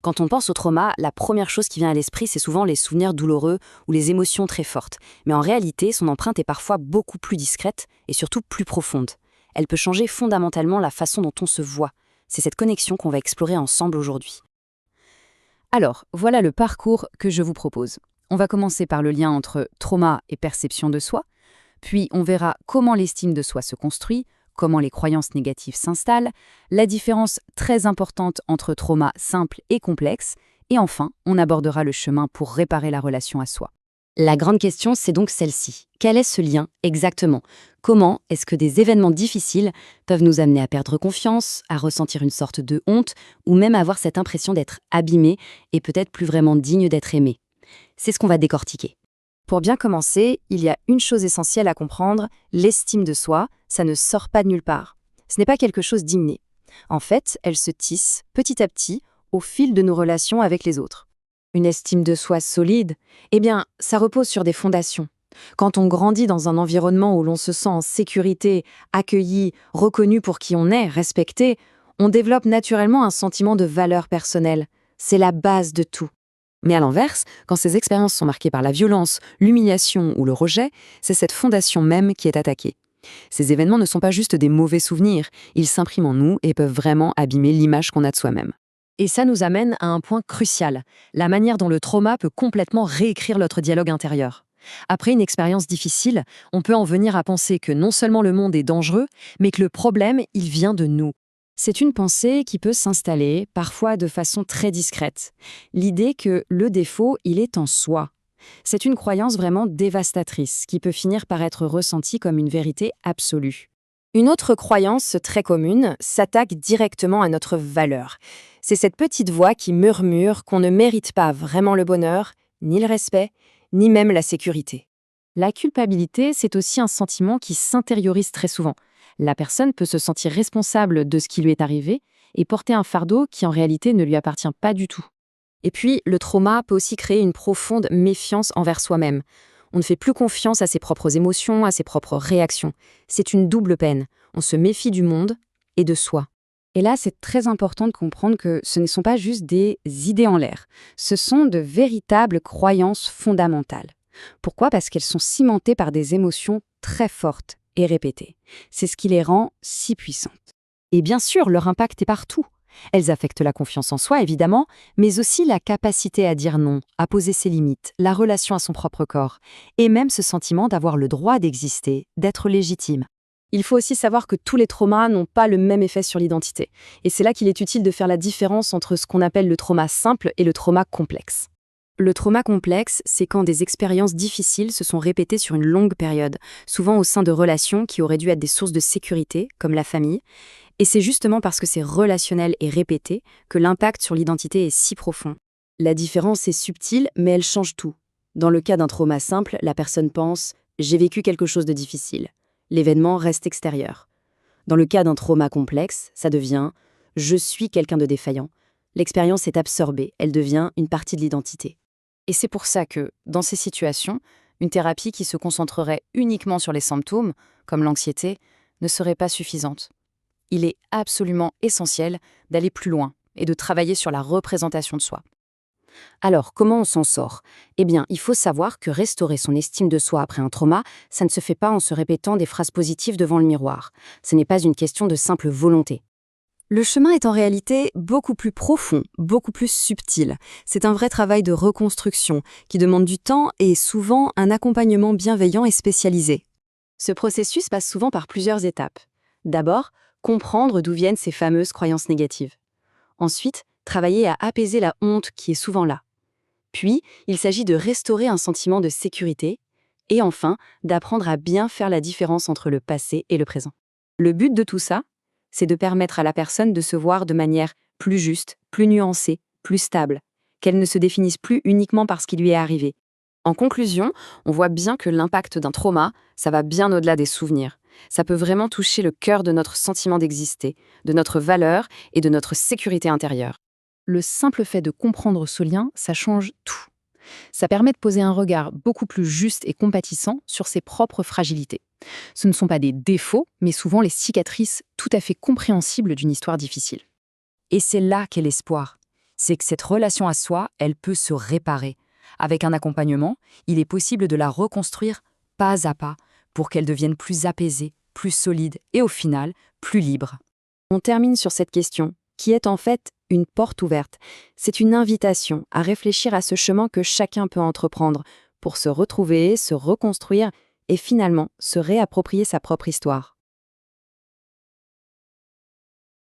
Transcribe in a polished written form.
Quand on pense au trauma, la première chose qui vient à l'esprit, c'est souvent les souvenirs douloureux ou les émotions très fortes. Mais en réalité, son empreinte est parfois beaucoup plus discrète et surtout plus profonde. Elle peut changer fondamentalement la façon dont on se voit. C'est cette connexion qu'on va explorer ensemble aujourd'hui. Alors, voilà le parcours que je vous propose. On va commencer par le lien entre trauma et perception de soi, puis on verra comment l'estime de soi se construit, comment les croyances négatives s'installent, la différence très importante entre trauma simple et complexe, et enfin, on abordera le chemin pour réparer la relation à soi. La grande question, c'est donc celle-ci. Quel est ce lien exactement? Comment est-ce que des événements difficiles peuvent nous amener à perdre confiance, à ressentir une sorte de honte, ou même à avoir cette impression d'être abîmé et peut-être plus vraiment digne d'être aimé? C'est ce qu'on va décortiquer. Pour bien commencer, il y a une chose essentielle à comprendre, l'estime de soi, ça ne sort pas de nulle part. Ce n'est pas quelque chose d'inné. En fait, elle se tisse petit à petit au fil de nos relations avec les autres. Une estime de soi solide, eh bien, ça repose sur des fondations. Quand on grandit dans un environnement où l'on se sent en sécurité, accueilli, reconnu pour qui on est, respecté, on développe naturellement un sentiment de valeur personnelle. C'est la base de tout. Mais à l'inverse, quand ces expériences sont marquées par la violence, l'humiliation ou le rejet, c'est cette fondation même qui est attaquée. Ces événements ne sont pas juste des mauvais souvenirs, ils s'impriment en nous et peuvent vraiment abîmer l'image qu'on a de soi-même. Et ça nous amène à un point crucial, la manière dont le trauma peut complètement réécrire notre dialogue intérieur. Après une expérience difficile, on peut en venir à penser que non seulement le monde est dangereux, mais que le problème, il vient de nous. C'est une pensée qui peut s'installer, parfois de façon très discrète. L'idée que le défaut, il est en soi. C'est une croyance vraiment dévastatrice, qui peut finir par être ressentie comme une vérité absolue. Une autre croyance très commune s'attaque directement à notre valeur. C'est cette petite voix qui murmure qu'on ne mérite pas vraiment le bonheur, ni le respect, ni même la sécurité. La culpabilité, c'est aussi un sentiment qui s'intériorise très souvent. La personne peut se sentir responsable de ce qui lui est arrivé et porter un fardeau qui en réalité ne lui appartient pas du tout. Et puis, le trauma peut aussi créer une profonde méfiance envers soi-même. On ne fait plus confiance à ses propres émotions, à ses propres réactions. C'est une double peine. On se méfie du monde et de soi. Et là, c'est très important de comprendre que ce ne sont pas juste des idées en l'air. Ce sont de véritables croyances fondamentales. Pourquoi? Parce qu'elles sont cimentées par des émotions très fortes et répétées. C'est ce qui les rend si puissantes. Et bien sûr, leur impact est partout. Elles affectent la confiance en soi, évidemment, mais aussi la capacité à dire non, à poser ses limites, la relation à son propre corps, et même ce sentiment d'avoir le droit d'exister, d'être légitime. Il faut aussi savoir que tous les traumas n'ont pas le même effet sur l'identité. Et c'est là qu'il est utile de faire la différence entre ce qu'on appelle le trauma simple et le trauma complexe. Le trauma complexe, c'est quand des expériences difficiles se sont répétées sur une longue période, souvent au sein de relations qui auraient dû être des sources de sécurité, comme la famille. Et c'est justement parce que c'est relationnel et répété que l'impact sur l'identité est si profond. La différence est subtile, mais elle change tout. Dans le cas d'un trauma simple, la personne pense « j'ai vécu quelque chose de difficile ». L'événement reste extérieur. Dans le cas d'un trauma complexe, ça devient « je suis quelqu'un de défaillant ». L'expérience est absorbée, elle devient une partie de l'identité. Et c'est pour ça que, dans ces situations, une thérapie qui se concentrerait uniquement sur les symptômes, comme l'anxiété, ne serait pas suffisante. Il est absolument essentiel d'aller plus loin et de travailler sur la représentation de soi. Alors, comment on s'en sort? Eh bien, il faut savoir que restaurer son estime de soi après un trauma, ça ne se fait pas en se répétant des phrases positives devant le miroir. Ce n'est pas une question de simple volonté. Le chemin est en réalité beaucoup plus profond, beaucoup plus subtil. C'est un vrai travail de reconstruction qui demande du temps et souvent un accompagnement bienveillant et spécialisé. Ce processus passe souvent par plusieurs étapes. D'abord, comprendre d'où viennent ces fameuses croyances négatives. Ensuite, travailler à apaiser la honte qui est souvent là. Puis, il s'agit de restaurer un sentiment de sécurité. Et enfin, d'apprendre à bien faire la différence entre le passé et le présent. Le but de tout ça, c'est de permettre à la personne de se voir de manière plus juste, plus nuancée, plus stable, qu'elle ne se définisse plus uniquement par ce qui lui est arrivé. En conclusion, on voit bien que l'impact d'un trauma, ça va bien au-delà des souvenirs. Ça peut vraiment toucher le cœur de notre sentiment d'exister, de notre valeur et de notre sécurité intérieure. Le simple fait de comprendre ce lien, ça change tout. Ça permet de poser un regard beaucoup plus juste et compatissant sur ses propres fragilités. Ce ne sont pas des défauts, mais souvent les cicatrices tout à fait compréhensibles d'une histoire difficile. Et c'est là qu'est l'espoir. C'est que cette relation à soi, elle peut se réparer. Avec un accompagnement, il est possible de la reconstruire pas à pas pour qu'elle devienne plus apaisée, plus solide et au final, plus libre. On termine sur cette question, qui est en fait une porte ouverte. C'est une invitation à réfléchir à ce chemin que chacun peut entreprendre pour se retrouver, se reconstruire et finalement se réapproprier sa propre histoire.